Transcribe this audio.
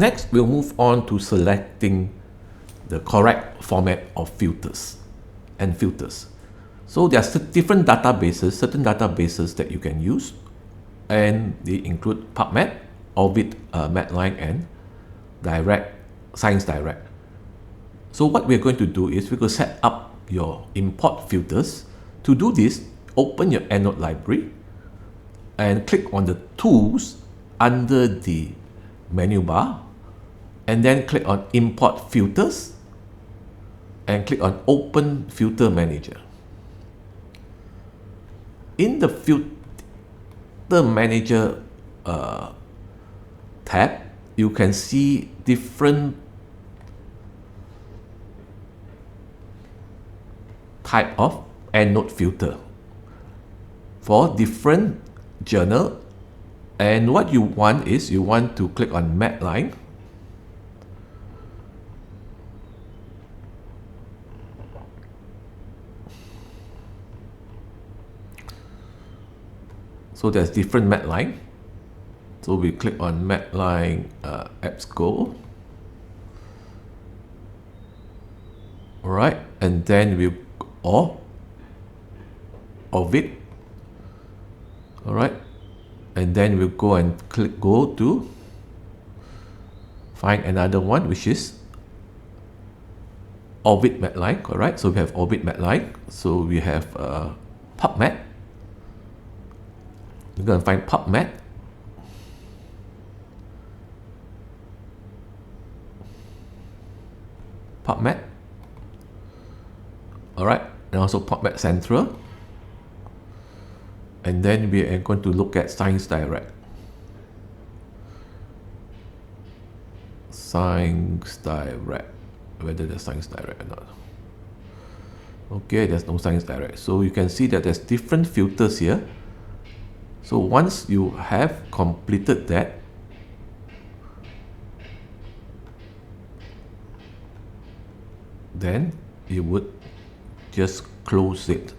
Next, we'll move on to selecting the correct format of filters and filters. So there are different databases, certain databases that you can use, and they include PubMed, OVID MEDLINE, and ScienceDirect. So what we're going to do is we're going to set up your import filters. To do this, open your EndNote library and click on the tools under the menu bar, and then click on import filters and click on open filter manager. In the filter manager tab, you can see different type of EndNote filter for different journal. And what you want is you want to click on Medline, so there's different Medline. So we click on Medline EBSCO. Alright, and then we OVID. Alright, and then we'll go and go to find another one, which is OVID MEDLINE. Correct, so we have OVID MEDLINE. So we have PubMed. We're going to find PubMed. Alright, and also PubMed Central. And then we are going to look at ScienceDirect. Whether there's ScienceDirect or not. Okay, there's no ScienceDirect. So you can see that there's different filters here. So once you have completed that, then you would just close it.